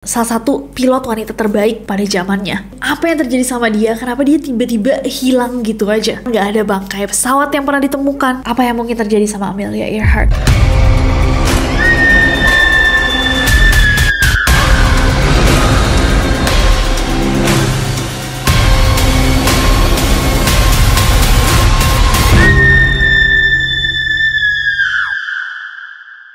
salah satu pilot wanita terbaik pada zamannya. Apa yang terjadi sama dia? Kenapa dia tiba-tiba hilang gitu aja? Nggak ada bangkai pesawat yang pernah ditemukan. Apa yang mungkin terjadi sama Amelia Earhart?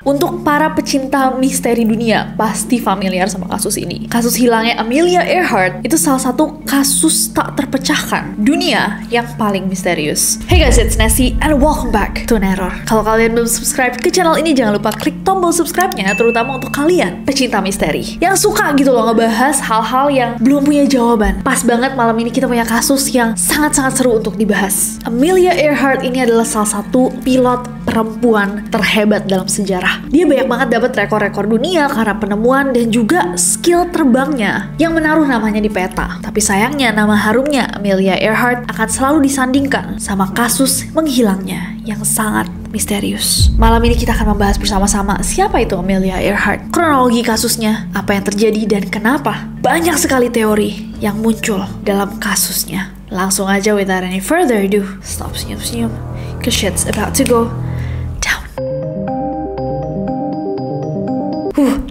Untuk para pecinta misteri dunia, pasti familiar sama kasus ini. Kasus hilangnya Amelia Earhart itu salah satu kasus tak terpecahkan dunia yang paling misterius. Hey guys, it's Nessie and welcome back to Neror. Kalau kalian belum subscribe ke channel ini, jangan lupa klik tombol subscribe-nya, terutama untuk kalian pecinta misteri yang suka gitu loh ngebahas hal-hal yang belum punya jawaban. Pas banget malam ini kita punya kasus yang sangat-sangat seru untuk dibahas. Amelia Earhart ini adalah salah satu pilot perempuan terhebat dalam sejarah. Dia banyak banget dapat rekor-rekor dunia karena penemuan dan juga skill terbangnya yang menaruh namanya di peta. Tapi sayangnya nama harumnya Amelia Earhart akan selalu disandingkan sama kasus menghilangnya yang sangat misterius. Malam ini kita akan membahas bersama-sama siapa itu Amelia Earhart, kronologi kasusnya, apa yang terjadi dan kenapa. Banyak sekali teori yang muncul dalam kasusnya. Langsung aja without any further ado, stop senyum-senyum, cause shit's about to go down.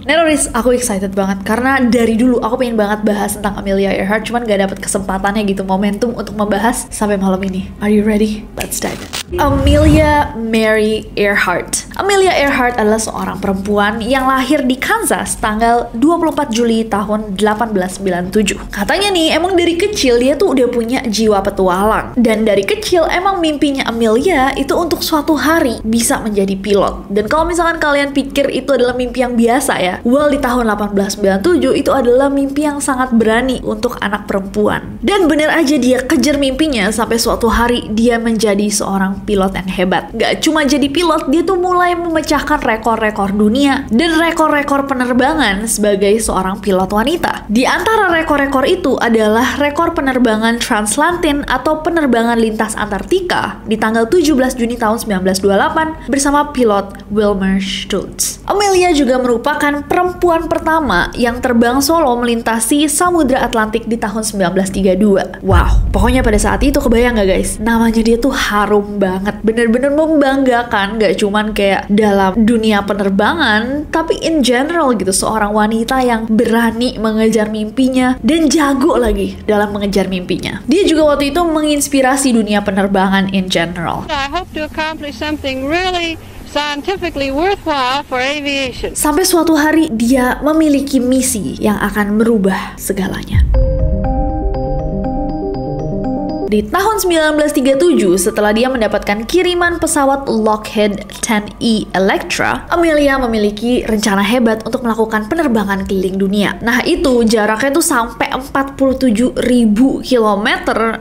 Neroris, aku excited banget karena dari dulu aku pengen banget bahas tentang Amelia Earhart, cuman gak dapet kesempatannya gitu, momentum untuk membahas sampai malam ini. Are you ready? Let's dive in. Amelia Mary Earhart. Amelia Earhart adalah seorang perempuan yang lahir di Kansas tanggal 24 Juli tahun 1897. Katanya nih, emang dari kecil dia tuh udah punya jiwa petualang. Dan dari kecil emang mimpinya Amelia itu untuk suatu hari bisa menjadi pilot. Dan kalau misalkan kalian pikir itu adalah mimpi yang biasa ya, well, di tahun 1897 itu adalah mimpi yang sangat berani untuk anak perempuan. Dan bener aja dia kejar mimpinya sampai suatu hari dia menjadi seorang pilot yang hebat. Gak cuma jadi pilot, dia tuh mulai memecahkan rekor-rekor dunia dan rekor-rekor penerbangan sebagai seorang pilot wanita. Di antara rekor-rekor itu adalah rekor penerbangan transatlantik atau penerbangan lintas Antartika di tanggal 17 Juni tahun 1928 bersama pilot Wilmer Schultz. Amelia juga merupakan perempuan pertama yang terbang solo melintasi Samudra Atlantik di tahun 1932. Wow, pokoknya pada saat itu kebayang gak guys? Namanya dia tuh harum banget, bener-bener membanggakan, gak cuman kayak dalam dunia penerbangan, tapi in general gitu, seorang wanita yang berani mengejar mimpinya dan jago lagi dalam mengejar mimpinya. Dia juga waktu itu menginspirasi dunia penerbangan in general. I hope to accomplish something really scientifically worthwhile for aviation. Sampai suatu hari dia memiliki misi yang akan merubah segalanya. Di tahun 1937, setelah dia mendapatkan kiriman pesawat Lockheed 10E Electra, Amelia memiliki rencana hebat untuk melakukan penerbangan keliling dunia. Nah itu jaraknya tuh sampai 47.000 km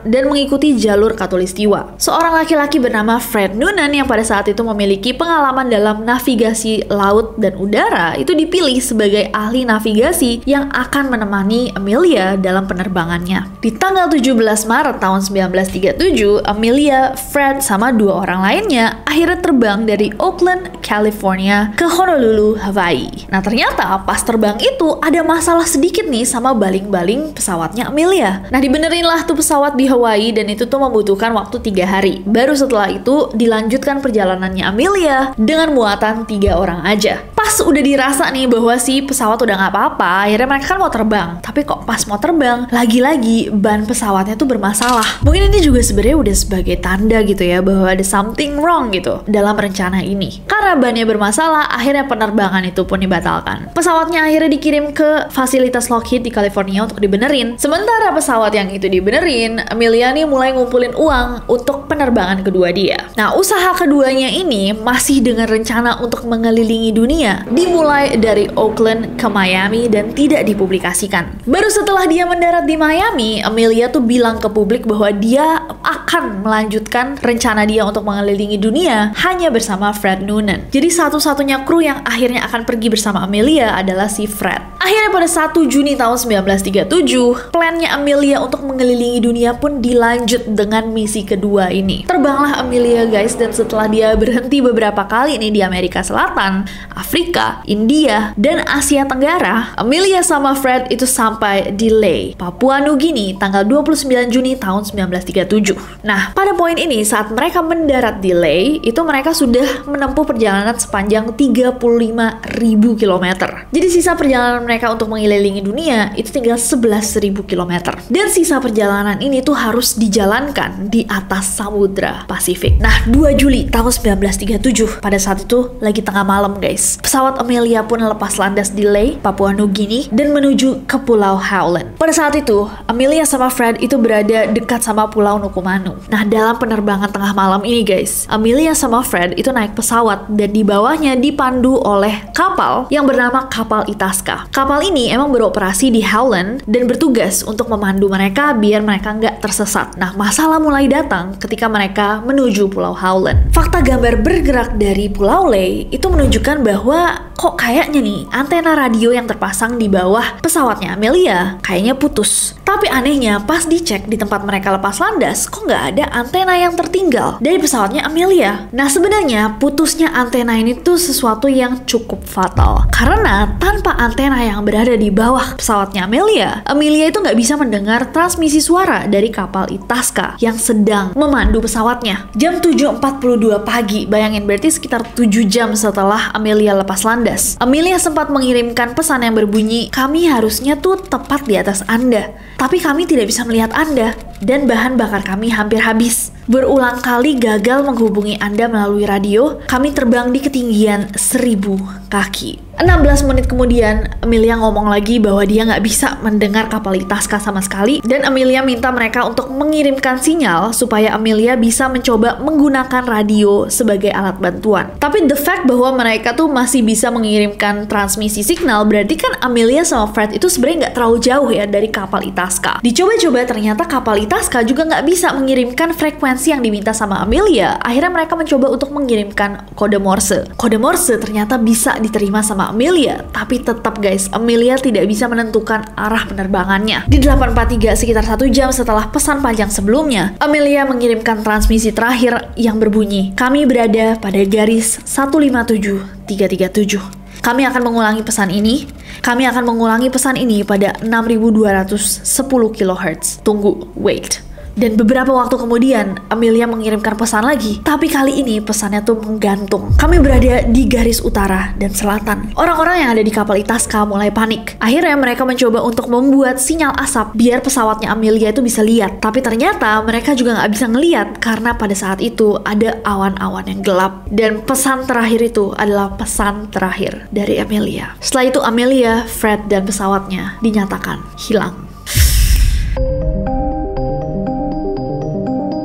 dan mengikuti jalur khatulistiwa. Seorang laki-laki bernama Fred Noonan yang pada saat itu memiliki pengalaman dalam navigasi laut dan udara itu dipilih sebagai ahli navigasi yang akan menemani Amelia dalam penerbangannya. Di tanggal 17 Maret tahun 1937, Amelia, Fred, sama dua orang lainnya akhirnya terbang dari Oakland, California ke Honolulu, Hawaii. Nah ternyata pas terbang itu ada masalah sedikit nih sama baling-baling pesawatnya Amelia. Nah dibenerin lah tuh pesawat di Hawaii dan itu tuh membutuhkan waktu 3 hari. Baru setelah itu dilanjutkan perjalanannya Amelia dengan muatan 3 orang aja. Pas udah dirasa nih bahwa si pesawat udah gak apa-apa, akhirnya mereka kan mau terbang. Tapi kok pas mau terbang, lagi-lagi ban pesawatnya tuh bermasalah. Mungkin ini juga sebenarnya udah sebagai tanda gitu ya bahwa ada something wrong gitu dalam rencana ini. Karena bannya bermasalah, akhirnya penerbangan itu pun dibatalkan. Pesawatnya akhirnya dikirim ke fasilitas Lockheed di California untuk dibenerin. Sementara pesawat yang itu dibenerin, Amelia nih mulai ngumpulin uang untuk penerbangan kedua dia. Nah, usaha keduanya ini masih dengan rencana untuk mengelilingi dunia. Dimulai dari Oakland ke Miami dan tidak dipublikasikan. Baru setelah dia mendarat di Miami, Amelia tuh bilang ke publik bahwa dia akan akan melanjutkan rencana dia untuk mengelilingi dunia hanya bersama Fred Noonan. Jadi satu-satunya kru yang akhirnya akan pergi bersama Amelia adalah si Fred. Akhirnya pada 1 Juni tahun 1937, plannya Amelia untuk mengelilingi dunia pun dilanjut dengan misi kedua ini. Terbanglah Amelia guys, dan setelah dia berhenti beberapa kali nih di Amerika Selatan, Afrika, India, dan Asia Tenggara, Amelia sama Fred itu sampai di Lae, Papua Nugini tanggal 29 Juni tahun 1937. Nah, pada poin ini saat mereka mendarat di Lae, itu mereka sudah menempuh perjalanan sepanjang 35.000 km. Jadi sisa perjalanan mereka untuk mengelilingi dunia itu tinggal 11.000 km. Dan sisa perjalanan ini tuh harus dijalankan di atas Samudra Pasifik. Nah, 2 Juli tahun 1937, pada saat itu lagi tengah malam guys, pesawat Amelia pun lepas landas di Lae, Papua Nugini, dan menuju ke Pulau Howland. Pada saat itu, Amelia sama Fred itu berada dekat sama Pulau Nukumanu. Nah, dalam penerbangan tengah malam ini guys, Amelia sama Fred itu naik pesawat dan di bawahnya dipandu oleh kapal yang bernama kapal Itasca. Kapal ini emang beroperasi di Howland dan bertugas untuk memandu mereka biar mereka nggak tersesat. Nah, masalah mulai datang ketika mereka menuju Pulau Howland. Fakta gambar bergerak dari Pulau Lae itu menunjukkan bahwa kok kayaknya nih antena radio yang terpasang di bawah pesawatnya Amelia kayaknya putus. Tapi anehnya pas dicek di tempat mereka lepas landas, kok nggak ada antena yang tertinggal dari pesawatnya Amelia. Nah, sebenarnya putusnya antena ini tuh sesuatu yang cukup fatal. Karena tanpa antena yang berada di bawah pesawatnya Amelia, Amelia itu nggak bisa mendengar transmisi suara dari kapal Itasca yang sedang memandu pesawatnya. Jam 7.42 pagi, bayangin berarti sekitar 7 jam setelah Amelia lepas landas, Amelia sempat mengirimkan pesan yang berbunyi, "Kami harusnya tuh tepat di atas Anda, tapi kami tidak bisa melihat Anda, dan bahan bakar kami hampir habis. Berulang kali gagal menghubungi Anda melalui radio, kami terbang di ketinggian 1000 kaki." 16 menit kemudian, Amelia ngomong lagi bahwa dia nggak bisa mendengar kapal Itasca sama sekali, dan Amelia minta mereka untuk mengirimkan sinyal supaya Amelia bisa mencoba menggunakan radio sebagai alat bantuan. Tapi the fact bahwa mereka tuh masih bisa mengirimkan transmisi signal, berarti kan Amelia sama Fred itu sebenarnya nggak terlalu jauh ya dari kapal Itasca. Dicoba-coba ternyata kapal Itasca juga nggak bisa mengirimkan frekuensi yang diminta sama Amelia. Akhirnya mereka mencoba untuk mengirimkan kode Morse. Kode Morse ternyata bisa diterima sama Amelia, tapi tetap guys, Amelia tidak bisa menentukan arah penerbangannya. Di 8.43, sekitar 1 jam setelah pesan panjang sebelumnya, Amelia mengirimkan transmisi terakhir yang berbunyi, "Kami berada pada garis 157337. Kami akan mengulangi pesan ini. Kami akan mengulangi pesan ini pada 6210 kHz. Tunggu, wait." Dan beberapa waktu kemudian, Amelia mengirimkan pesan lagi, tapi kali ini pesannya tuh menggantung. "Kami berada di garis utara dan selatan." Orang-orang yang ada di kapal Itasca mulai panik. Akhirnya mereka mencoba untuk membuat sinyal asap biar pesawatnya Amelia itu bisa lihat. Tapi ternyata mereka juga nggak bisa ngeliat karena pada saat itu ada awan-awan yang gelap. Dan pesan terakhir itu adalah pesan terakhir dari Amelia. Setelah itu Amelia, Fred, dan pesawatnya dinyatakan hilang.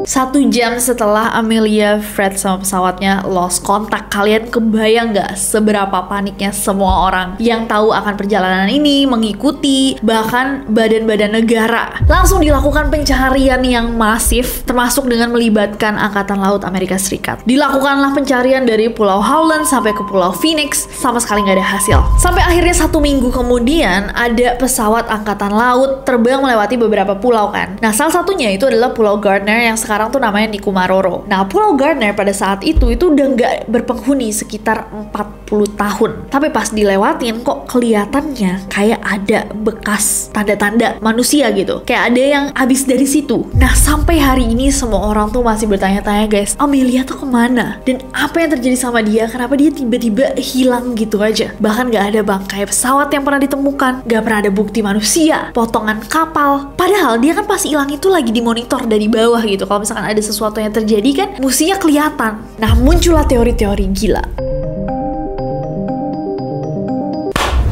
1 jam setelah Amelia, Fred, sama pesawatnya lost kontak, kalian kebayang nggak seberapa paniknya semua orang yang tahu akan perjalanan ini, mengikuti, bahkan badan-badan negara. Langsung dilakukan pencarian yang masif, termasuk dengan melibatkan Angkatan Laut Amerika Serikat. Dilakukanlah pencarian dari Pulau Howland sampai ke Pulau Phoenix, sama sekali nggak ada hasil. Sampai akhirnya 1 minggu kemudian, ada pesawat Angkatan Laut terbang melewati beberapa pulau kan. Nah, salah satunya itu adalah Pulau Gardner yang sekarang tuh namanya Nikumaroro. Nah, Pulau Gardner pada saat itu udah nggak berpenghuni sekitar 40 tahun. Tapi pas dilewatin kok kelihatannya kayak ada bekas tanda-tanda manusia gitu. Kayak ada yang habis dari situ. Nah, sampai hari ini semua orang tuh masih bertanya-tanya guys, Amelia tuh kemana? Dan apa yang terjadi sama dia? Kenapa dia tiba-tiba hilang gitu aja? Bahkan nggak ada bangkai pesawat yang pernah ditemukan. Nggak pernah ada bukti manusia, potongan kapal. Padahal dia kan pas hilang itu lagi dimonitor dari bawah gitu. Kalau misalkan ada sesuatu yang terjadi kan mestinya kelihatan. Nah, muncullah teori-teori gila.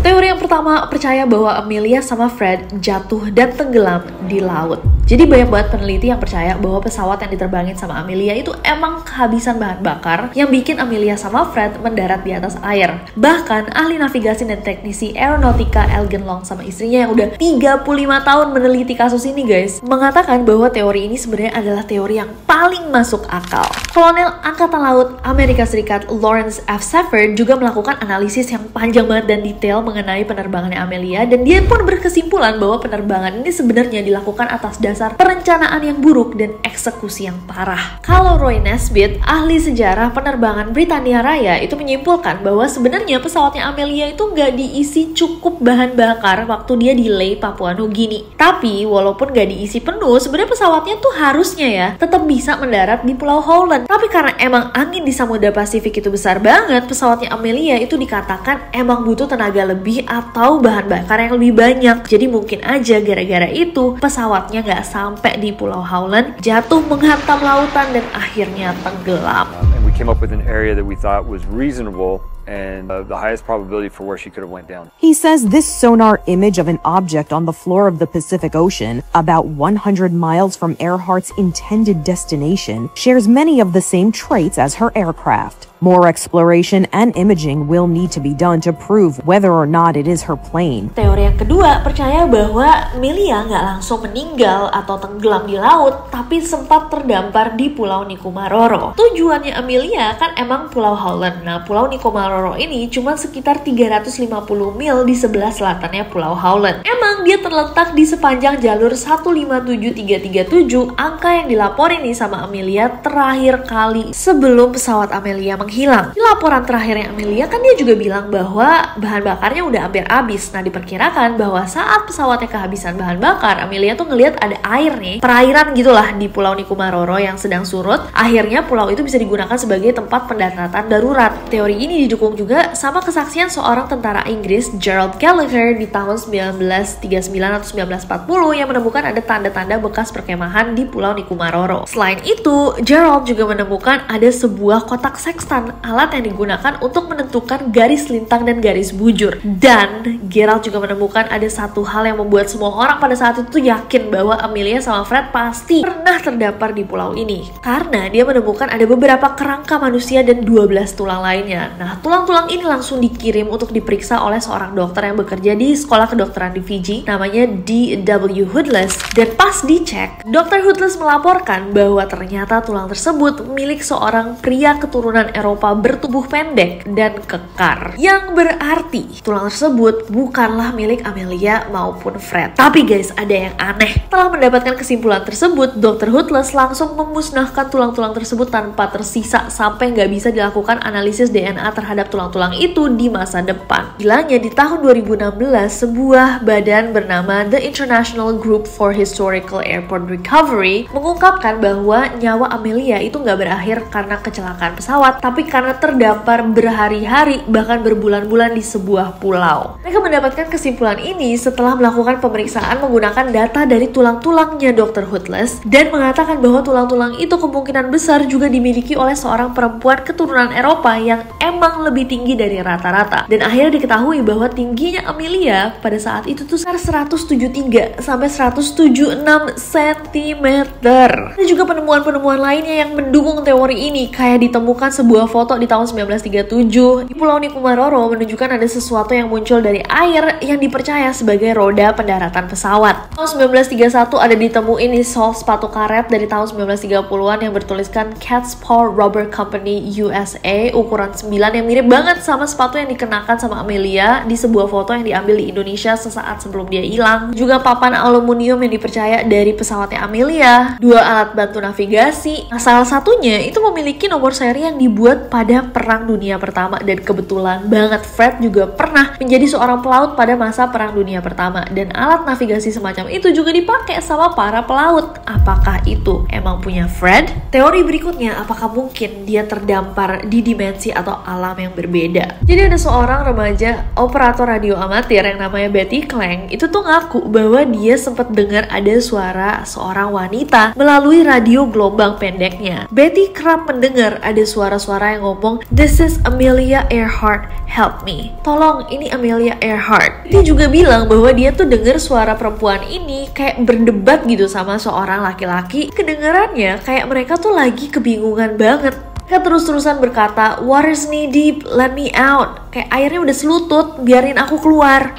Teori yang pertama percaya bahwa Amelia sama Fred jatuh dan tenggelam di laut. Jadi banyak banget peneliti yang percaya bahwa pesawat yang diterbangin sama Amelia itu emang kehabisan bahan bakar yang bikin Amelia sama Fred mendarat di atas air. Bahkan ahli navigasi dan teknisi aeronautika Elgin Long sama istrinya yang udah 35 tahun meneliti kasus ini guys, mengatakan bahwa teori ini sebenarnya adalah teori yang paling masuk akal. Kolonel Angkatan Laut Amerika Serikat Lawrence F. Safford juga melakukan analisis yang panjang banget dan detail mengenai penerbangannya Amelia, dan dia pun berkesimpulan bahwa penerbangan ini sebenarnya dilakukan atas dasar perencanaan yang buruk dan eksekusi yang parah. Kalau Roy Nesbitt, ahli sejarah penerbangan Britania Raya, itu menyimpulkan bahwa sebenarnya pesawatnya Amelia itu nggak diisi cukup bahan bakar waktu dia delay Papua Nugini. Tapi walaupun nggak diisi penuh, sebenarnya pesawatnya tuh harusnya ya tetap bisa mendarat di Pulau Howland. Tapi karena emang angin di Samudra Pasifik itu besar banget, pesawatnya Amelia itu dikatakan emang butuh tenaga lebih atau bahan bakar yang lebih banyak. Jadi mungkin aja gara-gara itu pesawatnya nggak sampai di Pulau Howland, jatuh menghantam lautan dan akhirnya tenggelam. And we came up with an area that we thought was reasonable and the highest probability for where she could have went down. He says this sonar image of an object on the floor of the Pacific Ocean, about 100 miles from Earhart's intended destination, shares many of the same traits as her aircraft. More exploration and imaging will need to be done to prove whether or not it is her plane. Teori yang kedua percaya bahwa Amelia nggak langsung meninggal atau tenggelam di laut, tapi sempat terdampar di Pulau Nikumaroro. Tujuannya Amelia kan emang Pulau Howland. Nah, Pulau Nikumaroro ini cuma sekitar 350 mil di sebelah selatannya Pulau Howland. Emang dia terletak di sepanjang jalur 157337, angka yang dilaporin nih sama Amelia terakhir kali sebelum pesawat Amelia menghilang. Di laporan terakhirnya Amelia kan dia juga bilang bahwa bahan bakarnya udah hampir habis. Nah, diperkirakan bahwa saat pesawatnya kehabisan bahan bakar, Amelia tuh ngelihat ada air nih, perairan gitulah di Pulau Nikumaroro yang sedang surut. Akhirnya pulau itu bisa digunakan sebagai tempat pendaratan darurat. Teori ini didukung juga sama kesaksian seorang tentara Inggris, Gerald Gallagher, di tahun 1939 atau 1940 yang menemukan ada tanda-tanda bekas perkemahan di Pulau Nikumaroro. Selain itu, Gerald juga menemukan ada sebuah kotak sextant, alat yang digunakan untuk menentukan garis lintang dan garis bujur. Dan Gerald juga menemukan ada satu hal yang membuat semua orang pada saat itu yakin bahwa Amelia sama Fred pasti pernah terdampar di pulau ini, karena dia menemukan ada beberapa kerangka manusia dan 12 tulang lainnya. Nah, tulang-tulang ini langsung dikirim untuk diperiksa oleh seorang dokter yang bekerja di sekolah kedokteran di Fiji, namanya D.W. Hoodless. Dan pas dicek, Dr. Hoodless melaporkan bahwa ternyata tulang tersebut milik seorang pria keturunan Eropa bertubuh pendek dan kekar, yang berarti tulang tersebut bukanlah milik Amelia maupun Fred. Tapi guys, ada yang aneh. Setelah mendapatkan kesimpulan tersebut, Dr. Hoodless langsung memusnahkan tulang-tulang tersebut tanpa tersisa sampai nggak bisa dilakukan analisis DNA terhadap tulang-tulang itu di masa depan. Bilangnya di tahun 2016, sebuah badan bernama The International Group for Historical Airport Recovery mengungkapkan bahwa nyawa Amelia itu nggak berakhir karena kecelakaan pesawat, tapi karena terdampar berhari-hari bahkan berbulan-bulan di sebuah pulau. Mereka mendapatkan kesimpulan ini setelah melakukan pemeriksaan menggunakan data dari tulang-tulangnya Dr. Hoodless dan mengatakan bahwa tulang-tulang itu kemungkinan besar juga dimiliki oleh seorang perempuan keturunan Eropa yang emang lebih tinggi dari rata-rata. Dan akhirnya diketahui bahwa tingginya Amelia pada saat itu tuh 173 sampai 176 cm. Ada juga penemuan-penemuan lainnya yang mendukung teori ini, kayak ditemukan sebuah foto di tahun 1937 di Pulau Nikumaroro menunjukkan ada sesuatu yang muncul dari air yang dipercaya sebagai roda pendaratan pesawat. Tahun 1931 ada ditemuin di sol sepatu karet dari tahun 1930-an yang bertuliskan Cat's Paw Rubber Company USA ukuran 9 yang mirip banget sama sepatu yang dikenakan sama Amelia di sebuah foto yang diambil di Indonesia sesaat sebelum dia hilang. Juga papan aluminium yang dipercaya dari pesawatnya Amelia, 2 alat bantu navigasi. Nah, salah satunya itu memiliki nomor seri yang dibuat pada Perang Dunia Pertama, dan kebetulan banget Fred juga pernah menjadi seorang pelaut pada masa Perang Dunia Pertama, dan alat navigasi semacam itu juga dipakai sama para pelaut. Apakah itu emang punya Fred? Teori berikutnya, apakah mungkin dia terdampar di dimensi atau alam yang berbeda? Jadi ada seorang remaja operator radio amatir yang namanya Betty Klang, itu tuh ngaku bahwa dia sempat dengar ada suara seorang wanita melalui radio gelombang pendeknya. Betty kerap mendengar ada suara-suara suara yang ngomong, "This is Amelia Earhart, help me." Tolong, ini Amelia Earhart. Dia juga bilang bahwa dia tuh denger suara perempuan ini kayak berdebat gitu sama seorang laki-laki. Kedengerannya kayak mereka tuh lagi kebingungan banget. Mereka terus-terusan berkata, "Water's knee deep, let me out." Kayak airnya udah selutut, biarin aku keluar.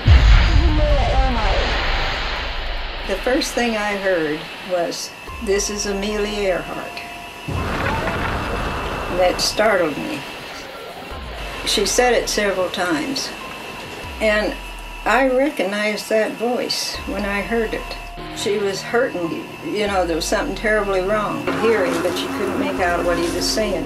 The first thing I heard was, "This is Amelia Earhart." That startled me. She said it several times, and I recognized that voice when I heard it. She was hurting, there was something terribly wrong with hearing, but she couldn't make out what he was saying.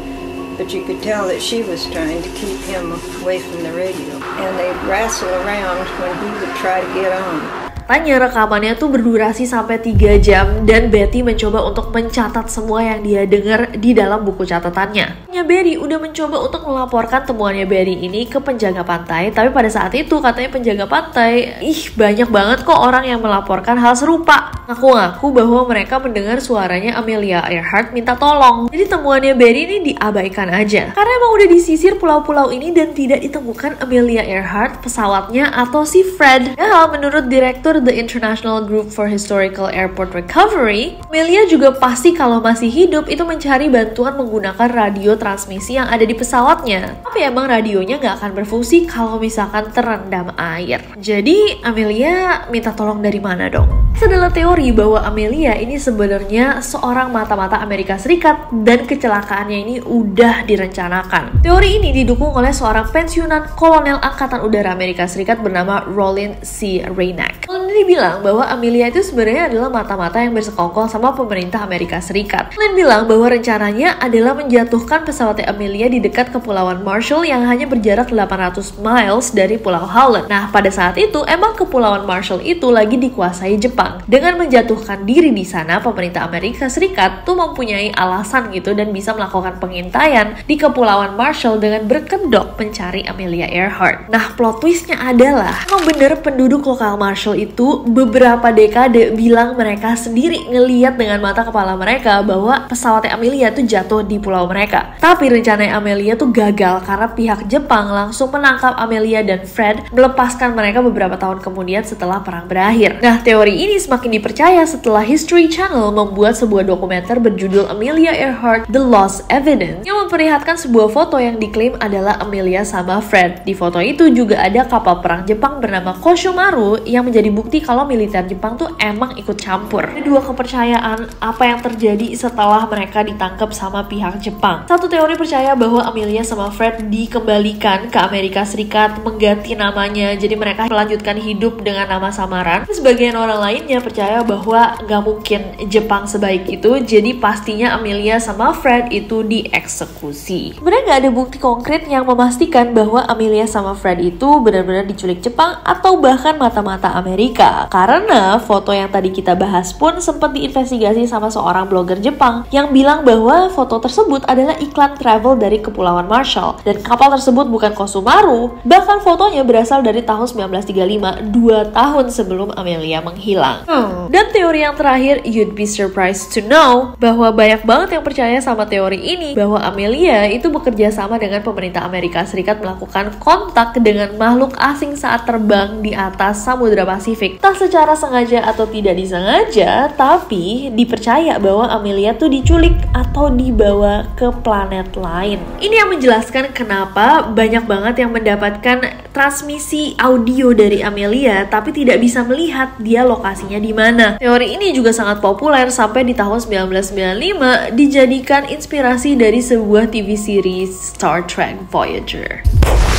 But you could tell that she was trying to keep him away from the radio. And they'd wrestle around when he would try to get on. Tanya rekamannya tuh berdurasi sampai 3 jam dan Betty mencoba untuk mencatat semua yang dia dengar di dalam buku catatannya. Betty udah mencoba untuk melaporkan temuannya Betty ini ke penjaga pantai, tapi pada saat itu katanya penjaga pantai, banyak banget kok orang yang melaporkan hal serupa. Ngaku-ngaku bahwa mereka mendengar suaranya Amelia Earhart minta tolong. Jadi temuannya Betty ini diabaikan aja. Karena emang udah disisir pulau-pulau ini dan tidak ditemukan Amelia Earhart, pesawatnya atau si Fred. Nah, menurut direktur The International Group for Historical Airport Recovery, Amelia juga pasti kalau masih hidup itu mencari bantuan menggunakan radio transmisi yang ada di pesawatnya. Tapi emang radionya nggak akan berfungsi kalau misalkan terendam air. Jadi Amelia minta tolong dari mana dong? Adalah teori bahwa Amelia ini sebenarnya seorang mata-mata Amerika Serikat dan kecelakaannya ini udah direncanakan. Teori ini didukung oleh seorang pensiunan kolonel Angkatan Udara Amerika Serikat bernama Rollin C. Reinach. Rollin bilang bahwa Amelia itu sebenarnya adalah mata-mata yang bersekongkol sama pemerintah Amerika Serikat. Rollin bilang bahwa rencananya adalah menjatuhkan pesawatnya Amelia di dekat Kepulauan Marshall yang hanya berjarak 800 miles dari Pulau Howland. Nah, pada saat itu emang Kepulauan Marshall itu lagi dikuasai Jepang. Dengan menjatuhkan diri di sana, pemerintah Amerika Serikat tuh mempunyai alasan gitu dan bisa melakukan pengintaian di Kepulauan Marshall dengan berkedok mencari Amelia Earhart. Nah, plot twistnya adalah emang bener penduduk lokal Marshall itu beberapa dekade bilang mereka sendiri ngeliat dengan mata kepala mereka bahwa pesawatnya Amelia tuh jatuh di pulau mereka. Tapi rencananya Amelia tuh gagal karena pihak Jepang langsung menangkap Amelia dan Fred, melepaskan mereka beberapa tahun kemudian setelah perang berakhir. Nah, teori ini semakin dipercaya setelah History Channel membuat sebuah dokumenter berjudul Amelia Earhart: The Lost Evidence yang memperlihatkan sebuah foto yang diklaim adalah Amelia sama Fred. Di foto itu juga ada kapal perang Jepang bernama Koshomaru yang menjadi bukti kalau militer Jepang tuh emang ikut campur. Ada dua kepercayaan apa yang terjadi setelah mereka ditangkap sama pihak Jepang. Satu teori percaya bahwa Amelia sama Fred dikembalikan ke Amerika Serikat, mengganti namanya, jadi mereka melanjutkan hidup dengan nama samaran. Sebagian orang lainnya percaya bahwa nggak mungkin Jepang sebaik itu, jadi pastinya Amelia sama Fred itu dieksekusi. Sebenarnya nggak ada bukti konkret yang memastikan bahwa Amelia sama Fred itu benar-benar diculik Jepang atau bahkan mata-mata Amerika. Karena foto yang tadi kita bahas pun sempat diinvestigasi sama seorang blogger Jepang yang bilang bahwa foto tersebut adalah iklan travel dari Kepulauan Marshall dan kapal tersebut bukan Koshomaru. Bahkan fotonya berasal dari tahun 1935, 2 tahun sebelum Amelia menghilang. Dan teori yang terakhir, you'd be surprised to know bahwa banyak banget yang percaya sama teori ini bahwa Amelia itu bekerja sama dengan pemerintah Amerika Serikat melakukan kontak dengan makhluk asing saat terbang di atas Samudra Pasifik. Tak secara sengaja atau tidak disengaja, tapi dipercaya bahwa Amelia tuh diculik atau dibawa ke planet lain. Ini yang menjelaskan kenapa banyak banget yang mendapatkan transmisi audio dari Amelia tapi tidak bisa melihat dia lokasinya di mana. Teori ini juga sangat populer sampai di tahun 1995 dijadikan inspirasi dari sebuah TV series Star Trek Voyager.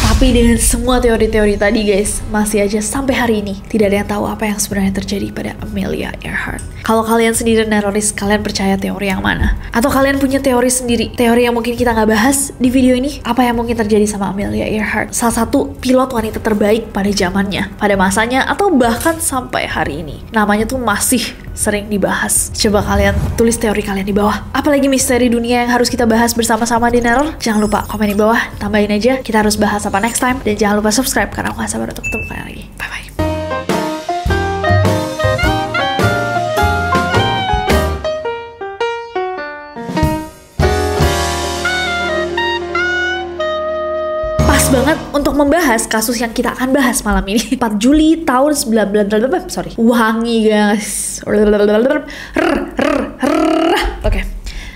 Tapi dengan semua teori-teori tadi guys, masih aja sampai hari ini tidak ada yang tahu apa yang sebenarnya terjadi pada Amelia Earhart. Kalau kalian sendiri neroris, kalian percaya teori yang mana? Atau kalian punya teori sendiri, teori yang mungkin kita nggak bahas di video ini? Apa yang mungkin terjadi sama Amelia Earhart, salah satu pilot wanita terbaik pada zamannya, pada masanya, atau bahkan sampai hari ini? Namanya tuh masih sering dibahas. Coba kalian tulis teori kalian di bawah. Apalagi misteri dunia yang harus kita bahas bersama-sama di Neror? Jangan lupa komen di bawah, tambahin aja kita harus bahas apa next time. Dan jangan lupa subscribe karena aku gak sabar untuk ketemu kalian lagi. Bye-bye. pas banget untuk membahas kasus yang kita akan bahas malam ini. 4 Juli tahun 19... Wangi guys. Oke.